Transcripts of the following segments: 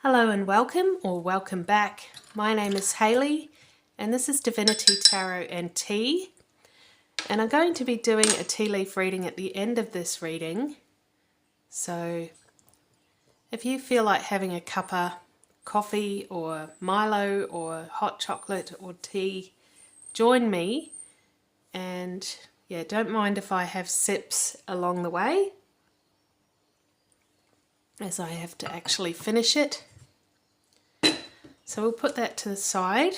Hello and welcome, or welcome back. My name is Hayley and this is Divinity Tarot and Tea. And I'm going to be doing a tea leaf reading at the end of this reading. So if you feel like having a cup of coffee or Milo or hot chocolate or tea, join me. And yeah, don't mind if I have sips along the way, as I have to actually finish it. So we'll put that to the side.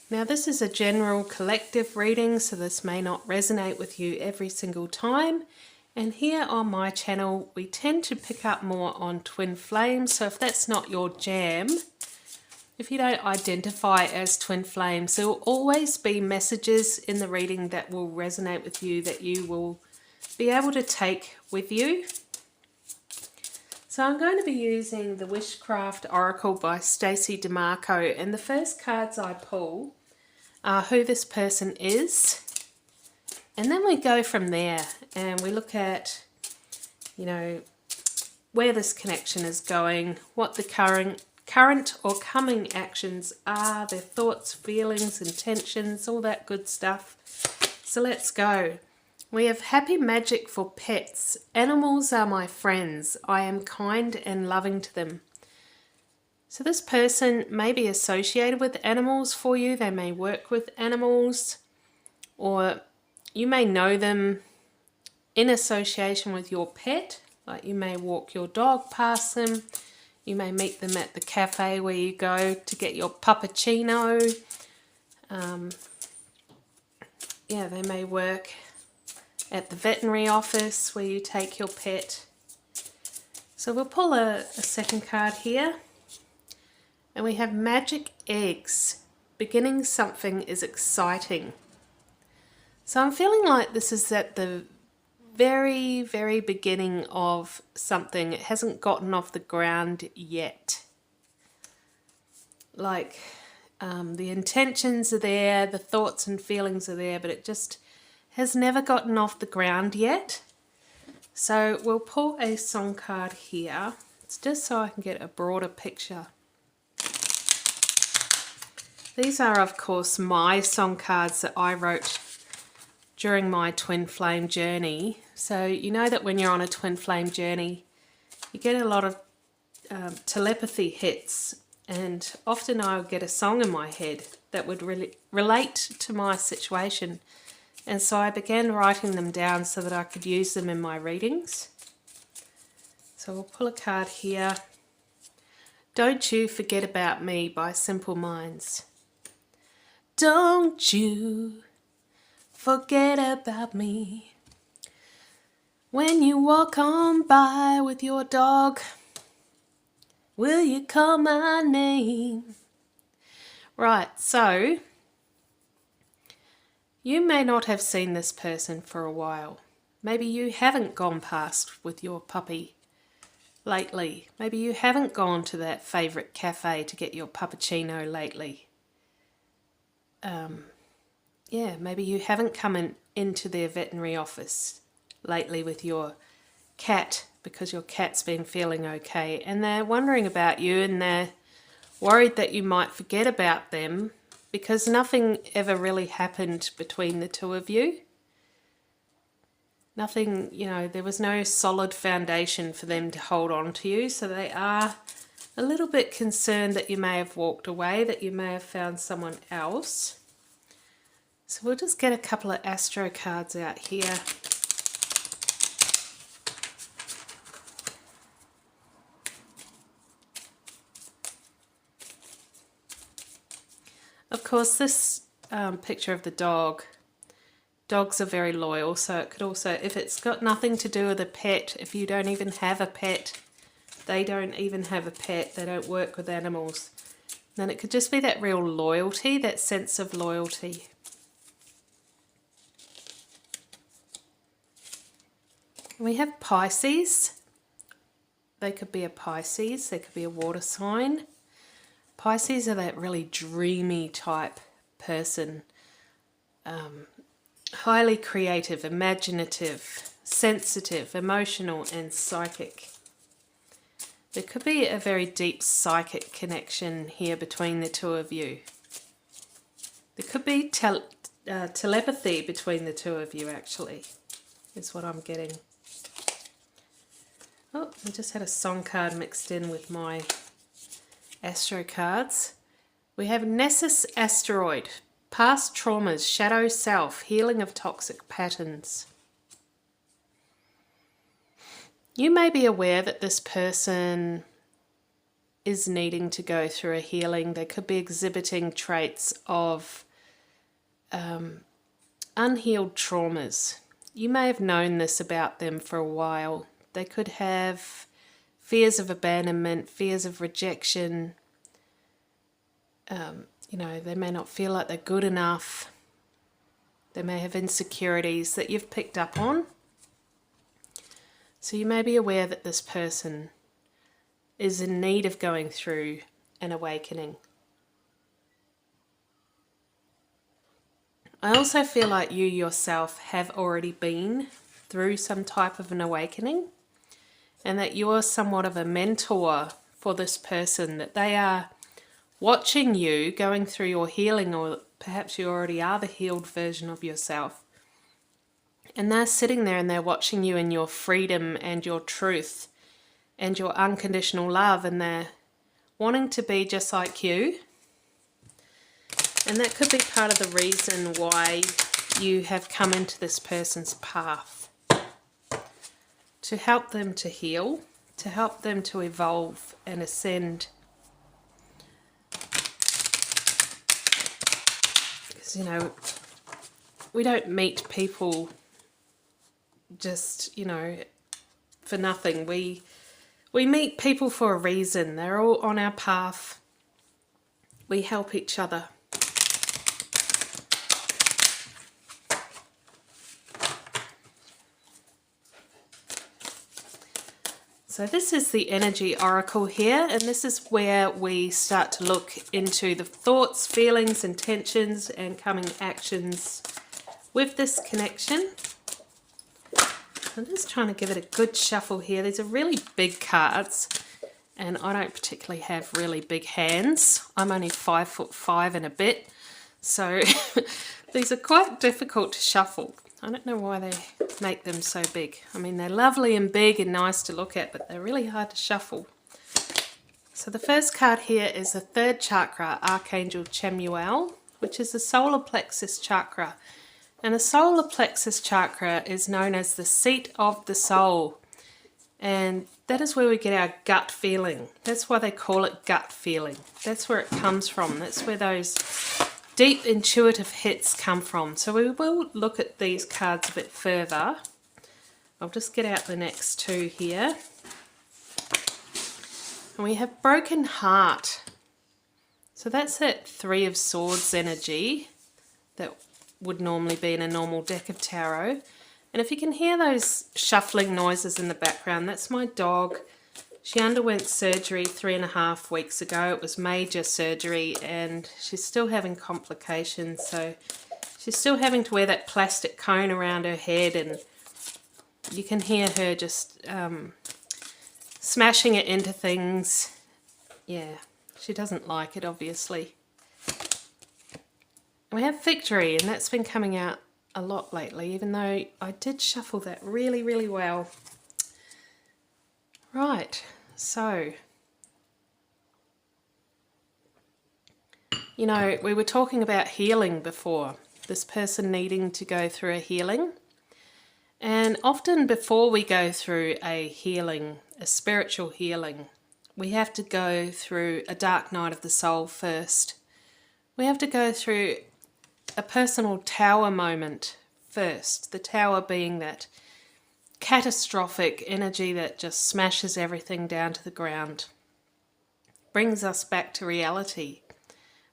Now this is a general collective reading, so this may not resonate with you every single time. And here on my channel, we tend to pick up more on twin flames. So if that's not your jam, if you don't identify as twin flames, there will always be messages in the reading that will resonate with you, that you will be able to take with you. So I'm going to be using the Wishcraft Oracle by Stacey DeMarco, and the first cards I pull are who this person is, and then we go from there and we look at, you know, where this connection is going, what the current or coming actions are, their thoughts, feelings, intentions, all that good stuff. So let's go. We have happy magic for pets. Animals are my friends. I am kind and loving to them. So this person may be associated with animals for you. They may work with animals, or you may know them in association with your pet. Like you may walk your dog past them. You may meet them at the cafe where you go to get your puppuccino. Yeah, they may work at the veterinary office where you take your pet. So we'll pull a second card here. And we have magic eggs. Beginning something is exciting. So I'm feeling like this is at the very, very beginning of something. It hasn't gotten off the ground yet. Like the intentions are there, the thoughts and feelings are there, but it just has never gotten off the ground yet. So we'll pull a song card here. It's just so I can get a broader picture. These are, of course, my song cards that I wrote during my twin flame journey. So you know that when you're on a twin flame journey, you get a lot of telepathy hits, and often I would get a song in my head that would really relate to my situation. And so I began writing them down so that I could use them in my readings. So we'll pull a card here. Don't You Forget About Me by Simple Minds. Don't you forget about me. When you walk on by with your dog, will you call my name? Right, so you may not have seen this person for a while. Maybe you haven't gone past with your puppy lately. Maybe you haven't gone to that favourite cafe to get your puppuccino lately. Yeah, maybe you haven't come into their veterinary office lately with your cat because your cat's been feeling okay, and they're wondering about you and they're worried that you might forget about them because nothing ever really happened between the two of you. Nothing, you know, there was no solid foundation for them to hold on to you, so they are a little bit concerned that you may have walked away, that you may have found someone else. So we'll just get a couple of astro cards out here. Of course, this picture of the dog, dogs are very loyal, so it could also, if it's got nothing to do with a pet, if you don't even have a pet, they don't even have a pet, they don't work with animals, then it could just be that real loyalty, that sense of loyalty. We have Pisces. They could be a Pisces, they could be a water sign. Pisces are that really dreamy type person. Highly creative, imaginative, sensitive, emotional and psychic. There could be a very deep psychic connection here between the two of you. There could be telepathy between the two of you, actually, is what I'm getting. Oh, I just had a song card mixed in with my astro cards. We have Nessus Asteroid, past traumas, shadow self, healing of toxic patterns. You may be aware that this person is needing to go through a healing. They could be exhibiting traits of unhealed traumas. You may have known this about them for a while. They could have fears of abandonment, fears of rejection. You know, they may not feel like they're good enough. They may have insecurities that you've picked up on. So you may be aware that this person is in need of going through an awakening. I also feel like you yourself have already been through some type of an awakening, and that you're somewhat of a mentor for this person, that they are watching you going through your healing, or perhaps you already are the healed version of yourself. And they're sitting there and they're watching you in your freedom and your truth and your unconditional love, and they're wanting to be just like you. And that could be part of the reason why you have come into this person's path. To help them to heal, to help them to evolve and ascend. Because, you know, we don't meet people just, you know, for nothing. We meet people for a reason. They're all on our path. We help each other. So this is the energy oracle here, and this is where we start to look into the thoughts, feelings, intentions, and coming actions with this connection. I'm just trying to give it a good shuffle here. These are really big cards, and I don't particularly have really big hands. I'm only 5'5" and a bit, so these are quite difficult to shuffle. I don't know why they make them so big. I mean, they're lovely and big and nice to look at, but they're really hard to shuffle. So the first card here is the third chakra, Archangel Chamuel, which is the solar plexus chakra. And the solar plexus chakra is known as the seat of the soul. And that is where we get our gut feeling. That's why they call it gut feeling. That's where it comes from. That's where those deep intuitive hits come from. So we will look at these cards a bit further. I'll just get out the next two here. And we have broken heart. So that's that Three of Swords energy that would normally be in a normal deck of tarot. And if you can hear those shuffling noises in the background, that's my dog. She underwent surgery 3.5 weeks ago. It was major surgery, and she's still having complications. So she's still having to wear that plastic cone around her head, and you can hear her just smashing it into things. Yeah, she doesn't like it, obviously. We have victory, and that's been coming out a lot lately, even though I did shuffle that really, really well. Right, so, you know, we were talking about healing before, this person needing to go through a healing. And often before we go through a healing, a spiritual healing, we have to go through a dark night of the soul first. We have to go through a personal tower moment first. The tower being that catastrophic energy that just smashes everything down to the ground, brings us back to reality,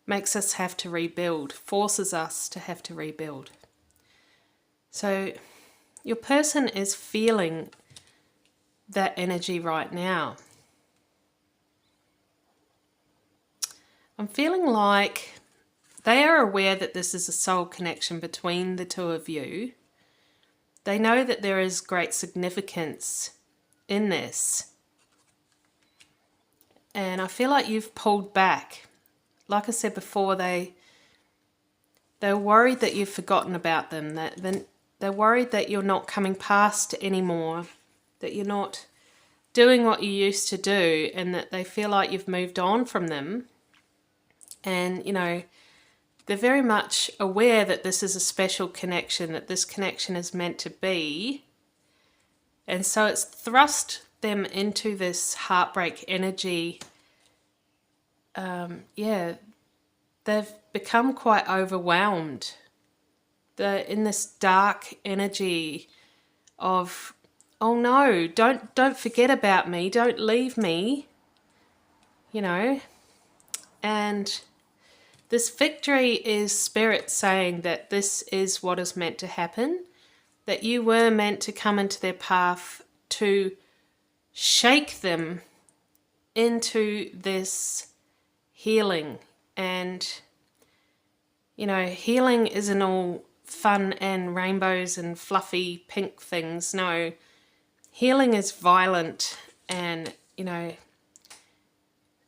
makes us have to rebuild, forces us to have to rebuild. So your person is feeling that energy right now. I'm feeling like they are aware that this is a soul connection between the two of you. They know that there is great significance in this. And I feel like you've pulled back. Like I said before, they're worried that you've forgotten about them, that they're worried that you're not coming past anymore, that you're not doing what you used to do, and that they feel like you've moved on from them. And, you know, they're very much aware that this is a special connection, that this connection is meant to be. And so it's thrust them into this heartbreak energy. They've become quite overwhelmed. They're in this dark energy of, oh no, don't forget about me, don't leave me, you know. And this victory is spirit saying that this is what is meant to happen, that you were meant to come into their path to shake them into this healing. And, you know, healing isn't all fun and rainbows and fluffy pink things. No, healing is violent, and, you know,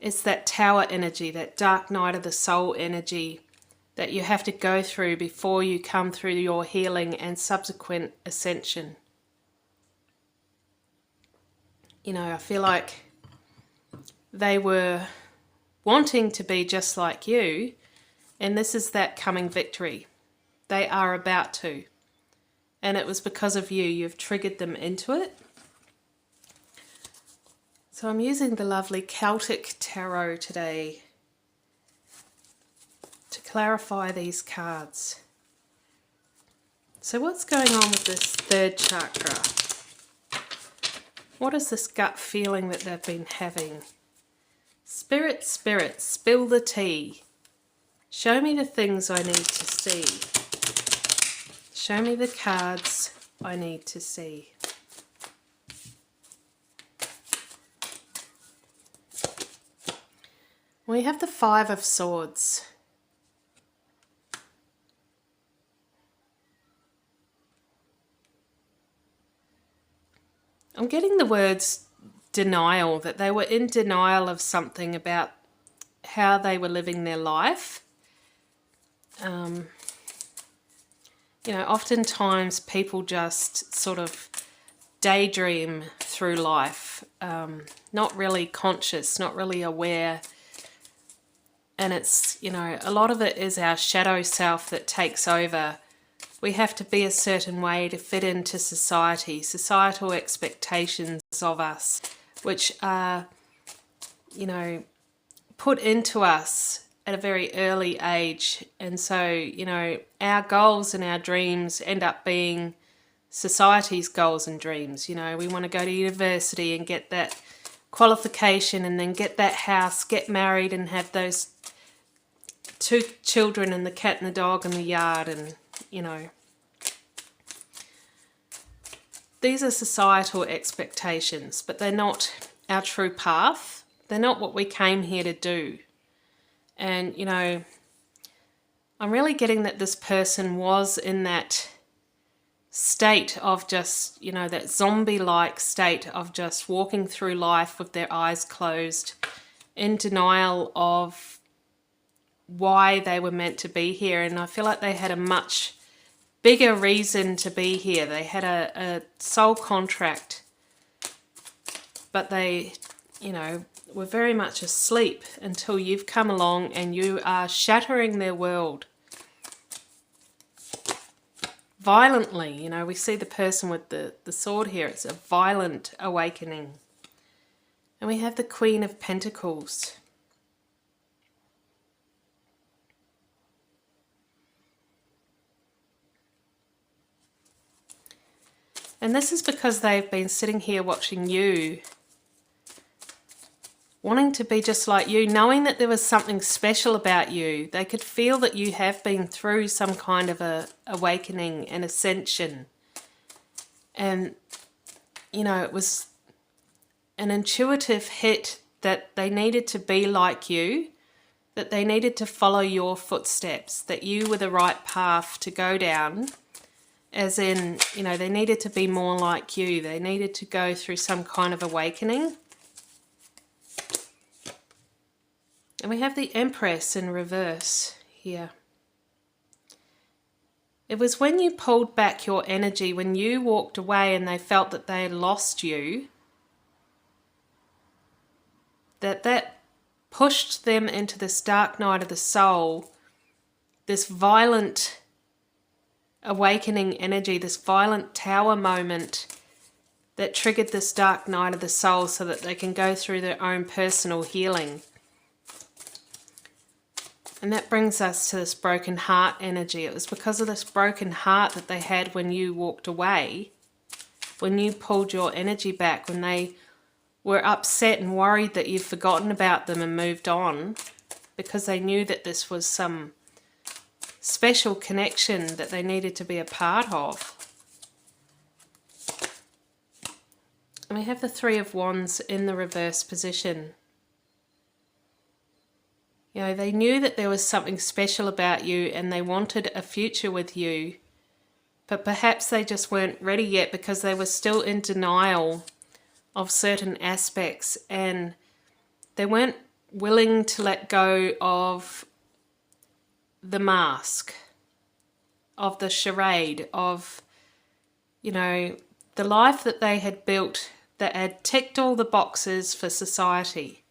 it's that tower energy, that dark night of the soul energy that you have to go through before you come through your healing and subsequent ascension. You know, I feel like they were wanting to be just like you, and this is that coming victory. They are about to. And it was because of you. You've triggered them into it. So I'm using the lovely Celtic Tarot today to clarify these cards. So what's going on with this third chakra? What is this gut feeling that they've been having? Spirit, spirit, spill the tea. Show me the things I need to see. Show me the cards I need to see. We have the Five of Swords. I'm getting the words denial, that they were in denial of something about how they were living their life. You know, oftentimes people just sort of daydream through life, not really conscious, not really aware. And it's, you know, a lot of it is our shadow self that takes over. We have to be a certain way to fit into society, societal expectations of us, which are, you know, put into us at a very early age. And so, you know, our goals and our dreams end up being society's goals and dreams. You know, we want to go to university and get that qualification, and then get that house, get married, and have those 2 children and the cat and the dog in the yard. And, you know, these are societal expectations, but they're not our true path. They're not what we came here to do. And, you know, I'm really getting that this person was in that state of just, you know, that zombie-like state of just walking through life with their eyes closed, in denial of why they were meant to be here. And I feel like they had a much bigger reason to be here. They had a soul contract, but they, you know, were very much asleep until you've come along and you are shattering their world violently. You know, we see the person with the sword here. It's a violent awakening. And we have the Queen of Pentacles. And this is because they've been sitting here watching you, wanting to be just like you, knowing that there was something special about you. They could feel that you have been through some kind of a awakening and ascension. And, you know, it was an intuitive hit that they needed to be like you, that they needed to follow your footsteps, that you were the right path to go down. As in, you know, they needed to be more like you. They needed to go through some kind of awakening. And we have the Empress in reverse here. It was when you pulled back your energy, when you walked away and they felt that they had lost you, that pushed them into this dark night of the soul, this violent awakening energy, this violent tower moment that triggered this dark night of the soul so that they can go through their own personal healing. And that brings us to this broken heart energy. It was because of this broken heart that they had when you walked away, when you pulled your energy back, when they were upset and worried that you've forgotten about them and moved on, because they knew that this was some special connection that they needed to be a part of. And we have the Three of Wands in the reverse position. You know, they knew that there was something special about you and they wanted a future with you, but perhaps they just weren't ready yet because they were still in denial of certain aspects and they weren't willing to let go of the mask, of the charade, of, you know, the life that they had built that had ticked all the boxes for society.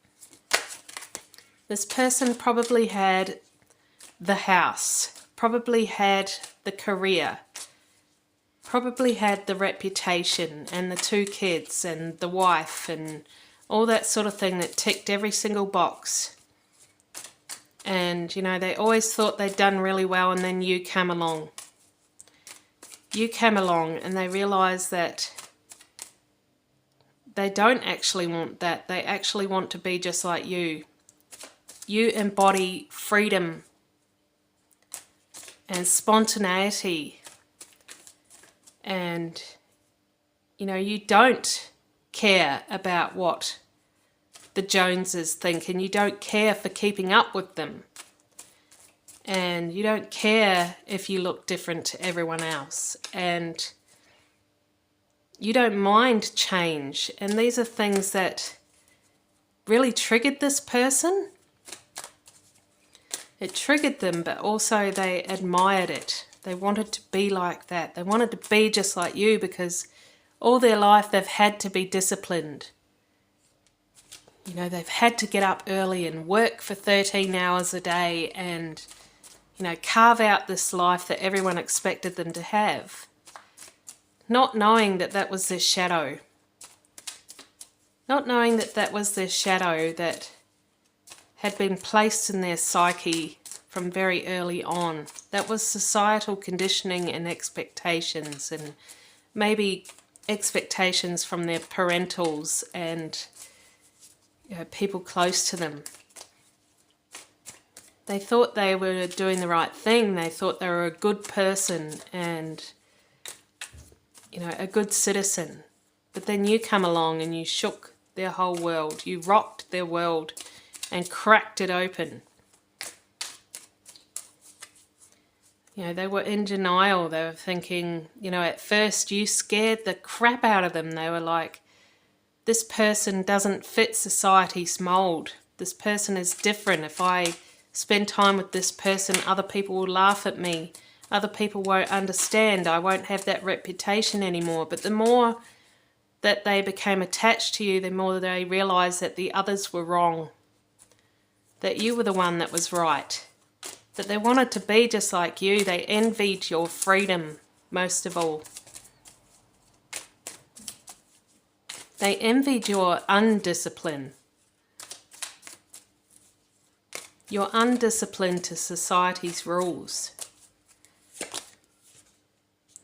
This person probably had the house, probably had the career, probably had the reputation and the 2 kids and the wife and all that sort of thing that ticked every single box. And, you know, they always thought they'd done really well, and then you came along. You came along and they realised that they don't actually want that. They actually want to be just like you. You embody freedom and spontaneity. And, you know, you don't care about what the Joneses think, and you don't care for keeping up with them. And you don't care if you look different to everyone else. And you don't mind change. And these are things that really triggered this person. It triggered them, but also they admired it. They wanted to be like that. They wanted to be just like you because all their life they've had to be disciplined. You know, they've had to get up early and work for 13 hours a day and, you know, carve out this life that everyone expected them to have. Not knowing that that was their shadow. Not knowing that that was their shadow that had been placed in their psyche from very early on. That was societal conditioning and expectations, and maybe expectations from their parentals and, you know, people close to them. They thought they were doing the right thing. They thought they were a good person and, you know, a good citizen. But then you come along and you shook their whole world. You rocked their world and cracked it open. You know, they were in denial. They were thinking, you know, at first you scared the crap out of them. They were like, this person doesn't fit society's mold. This person is different. If I spend time with this person, other people will laugh at me. Other people won't understand. I won't have that reputation anymore. But the more that they became attached to you, the more they realised that the others were wrong. That you were the one that was right. That they wanted to be just like you. They envied your freedom most of all. They envied your undiscipline. You're undisciplined to society's rules.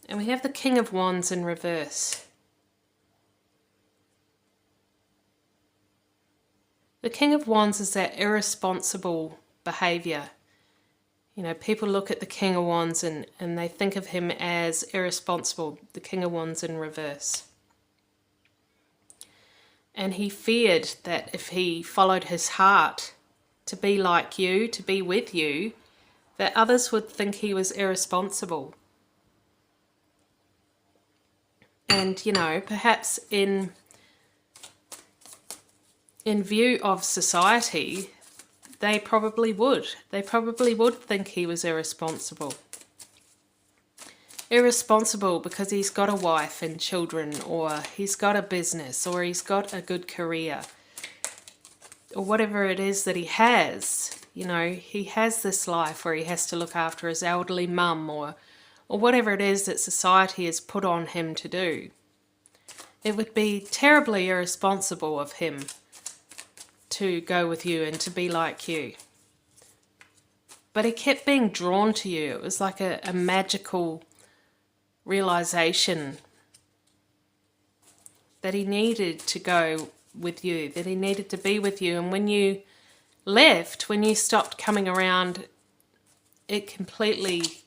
And we have the King of Wands in reverse. The King of Wands is that irresponsible behaviour. You know, people look at the King of Wands and they think of him as irresponsible, the King of Wands in reverse. And he feared that if he followed his heart to be like you, to be with you, that others would think he was irresponsible. And, you know, perhaps in view of society, they probably would. They probably would think he was irresponsible. Irresponsible because he's got a wife and children, or he's got a business, or he's got a good career, or whatever it is that he has. You know, he has this life where he has to look after his elderly mum, or whatever it is that society has put on him to do. It would be terribly irresponsible of him to go with you and to be like you. But he kept being drawn to you. It was like a magical realization that he needed to go with you, that he needed to be with you. And when you left, when you stopped coming around, it completely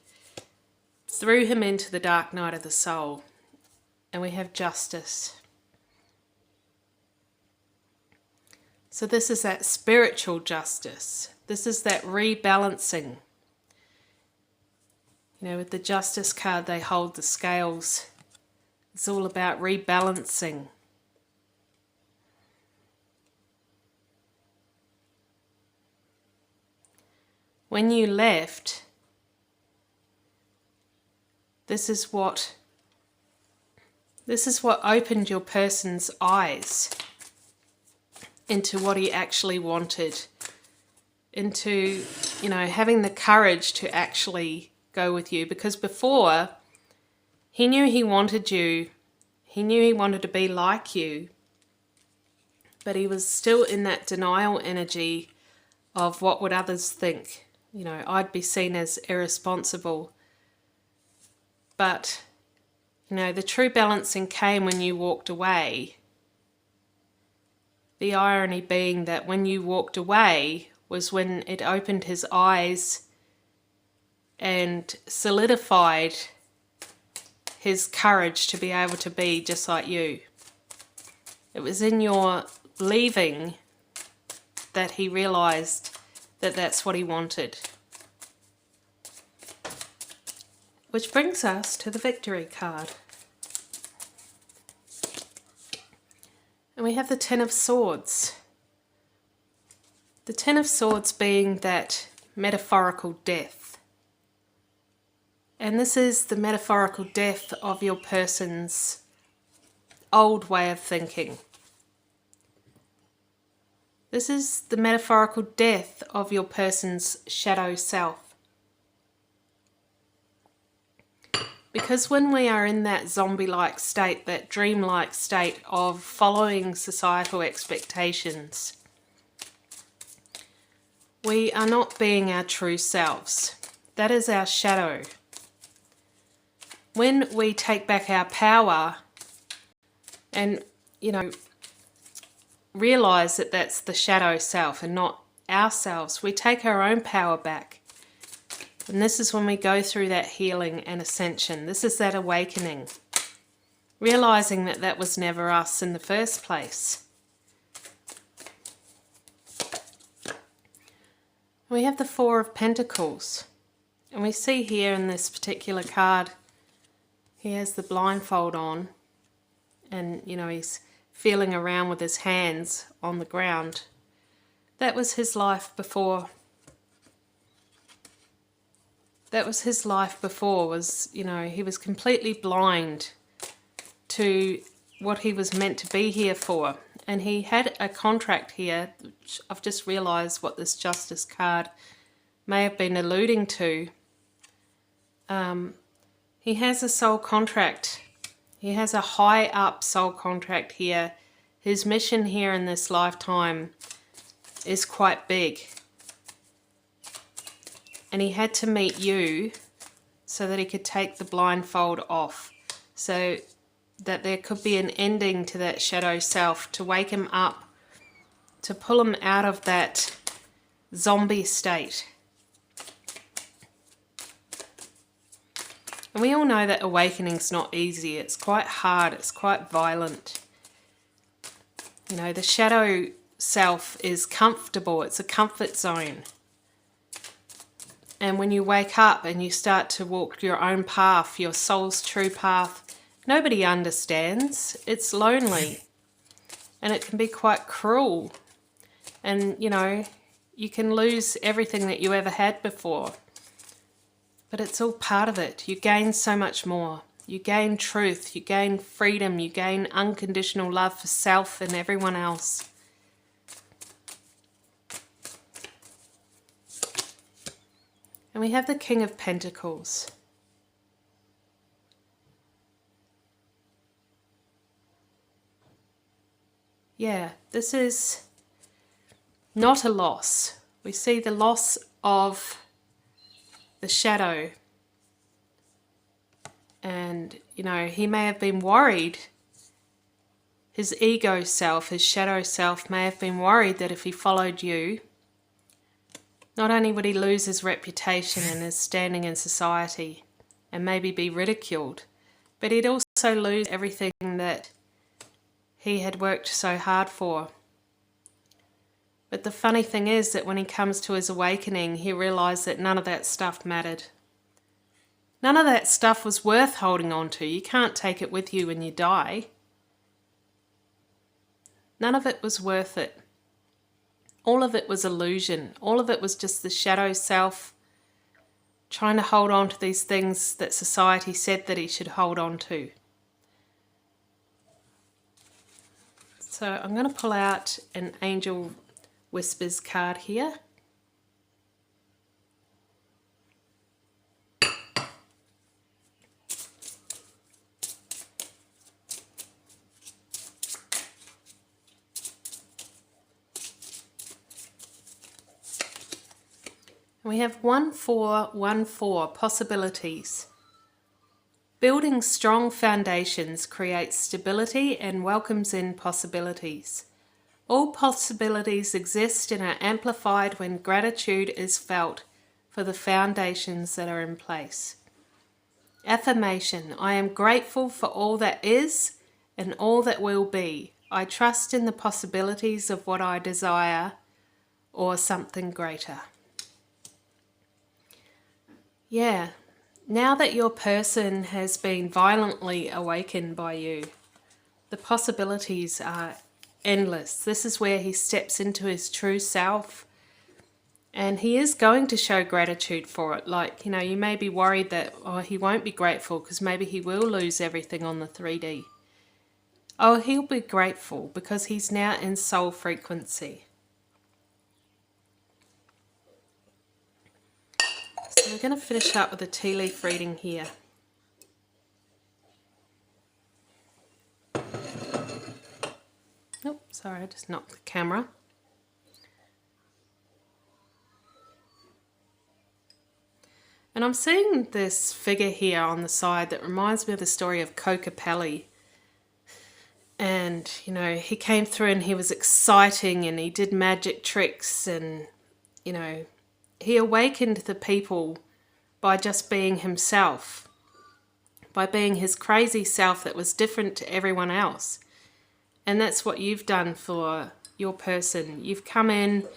threw him into the dark night of the soul. And we have justice. So this is that spiritual justice. This is that rebalancing. You know, with the Justice card, they hold the scales. It's all about rebalancing. When you left, this is what opened your person's eyes into what he actually wanted, into, you know, having the courage to actually go with you. Because before, he knew he wanted you, he knew he wanted to be like you, but he was still in that denial energy of what would others think. You know, I'd be seen as irresponsible. But, you know, the true balancing came when you walked away. The irony being that when you walked away was when it opened his eyes and solidified his courage to be able to be just like you. It was in your leaving that he realized that that's what he wanted. Which brings us to the Victory card. And we have the Ten of Swords. The Ten of Swords being that metaphorical death. And this is the metaphorical death of your person's old way of thinking. This is the metaphorical death of your person's shadow self. Because when we are in that zombie-like state, that dream-like state of following societal expectations, we are not being our true selves. That is our shadow. When we take back our power and, you know, realize that that's the shadow self and not ourselves, we take our own power back. And this is when we go through that healing and ascension. This is that awakening. Realizing that that was never us in the first place. We have the Four of Pentacles. And we see here in this particular card, he has the blindfold on. And, you know, he's feeling around with his hands on the ground. That was his life before. That was his life before, was, you know, he was completely blind to what he was meant to be here for. And he had a contract here, which I've just realised what this Justice card may have been alluding to. He has a soul contract. He has a high up soul contract here. His mission here in this lifetime is quite big. And he had to meet you so that he could take the blindfold off. So that there could be an ending to that shadow self, to wake him up, to pull him out of that zombie state. And we all know that awakening's not easy. It's quite hard. It's quite violent. You know, the shadow self is comfortable. It's a comfort zone. And when you wake up and you start to walk your own path, your soul's true path, nobody understands. It's lonely. And it can be quite cruel. And, you know, You can lose everything that you ever had before, but it's all part of it. You gain so much more. You gain truth, you gain freedom, you gain unconditional love for self and everyone else. And we have the King of Pentacles. Yeah, this is not a loss. We see the loss of the shadow. And, you know, he may have been worried. His ego self, his shadow self may have been worried that if he followed you, not only would he lose his reputation and his standing in society and maybe be ridiculed, but he'd also lose everything that he had worked so hard for. But the funny thing is that when he comes to his awakening, he realized that none of that stuff mattered. None of that stuff was worth holding on to. You can't take it with you when you die. None of it was worth it. All of it was illusion. All of it was just the shadow self trying to hold on to these things that society said that he should hold on to. So I'm going to pull out an Angel Whispers card here. We have 1414 possibilities. Building strong foundations creates stability and welcomes in possibilities. All possibilities exist and are amplified when gratitude is felt for the foundations that are in place. Affirmation: I am grateful for all that is and all that will be. I trust in the possibilities of what I desire or something greater. Yeah, now that your person has been violently awakened by you, the possibilities are endless. This is where he steps into his true self, and he is going to show gratitude for it. Like, you know, you may be worried that, oh, he won't be grateful because maybe he will lose everything on the 3D. Oh, he'll be grateful because he's now in soul frequency. So we're going to finish up with a tea leaf reading here. Oh, sorry, I just knocked the camera. And I'm seeing this figure here on the side that reminds me of the story of Kokopelli. And, you know, he came through and he was exciting and he did magic tricks and, you know, he awakened the people by just being himself, by being his crazy self that was different to everyone else. And that's what you've done for your person. You've come in,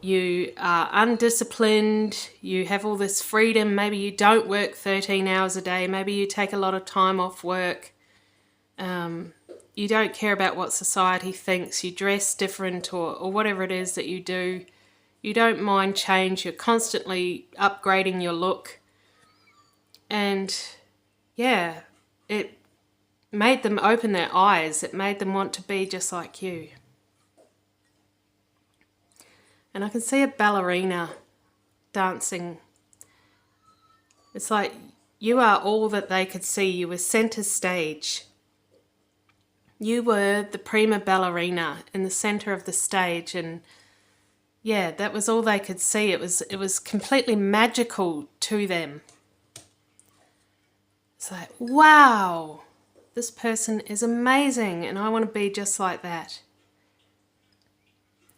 you are undisciplined, you have all this freedom, maybe you don't work 13 hours a day, maybe you take a lot of time off work, you don't care about what society thinks, you dress different or whatever it is that you do. You don't mind change, you're constantly upgrading your look. And yeah, it made them open their eyes. It made them want to be just like you. And I can see a ballerina dancing. It's like you are all that they could see. You were center stage. You were the prima ballerina in the center of the stage, and yeah, that was all they could see. It was completely magical to them. It's like, wow, this person is amazing and I want to be just like that.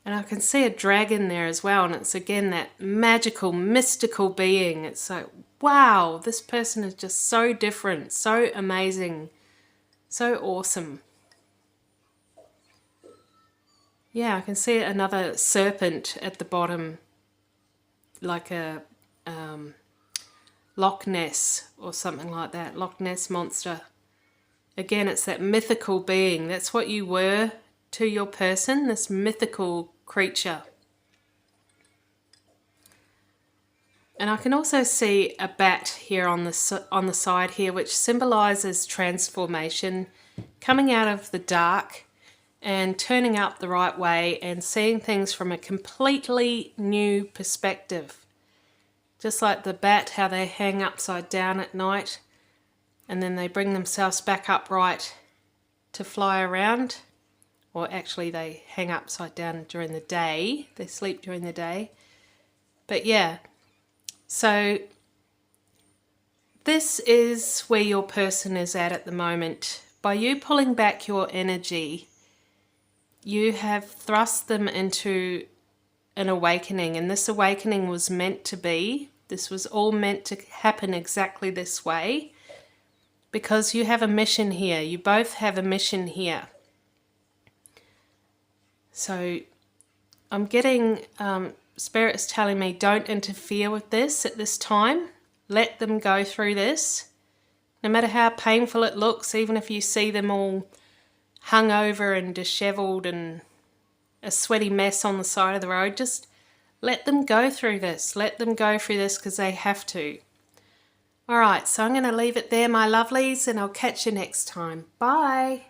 And I can see a dragon there as well, and it's again that magical, mystical being. It's like, wow, this person is just so different, so amazing, so awesome. Yeah, I can see another serpent at the bottom, like a Loch Ness or something like that, Loch Ness monster. Again, it's that mythical being. That's what you were to your person, this mythical creature. And I can also see a bat here on the side here, which symbolizes transformation, coming out of the dark and turning up the right way and seeing things from a completely new perspective. Just like the bat, how they hang upside down at night and then they bring themselves back upright to fly around. Or actually they hang upside down during the day. They sleep during the day. But yeah, so this is where your person is at the moment. By you pulling back your energy, you have thrust them into an awakening, and this awakening was meant to be. This was all meant to happen exactly this way because you have a mission here. You both have a mission here. So I'm getting, Spirit is telling me don't interfere with this at this time. Let them go through this. No matter how painful it looks, even if you see them all hungover and dishevelled and a sweaty mess on the side of the road, just let them go through this. Let them go through this because they have to. All right, so I'm going to leave it there, my lovelies, and I'll catch you next time. Bye.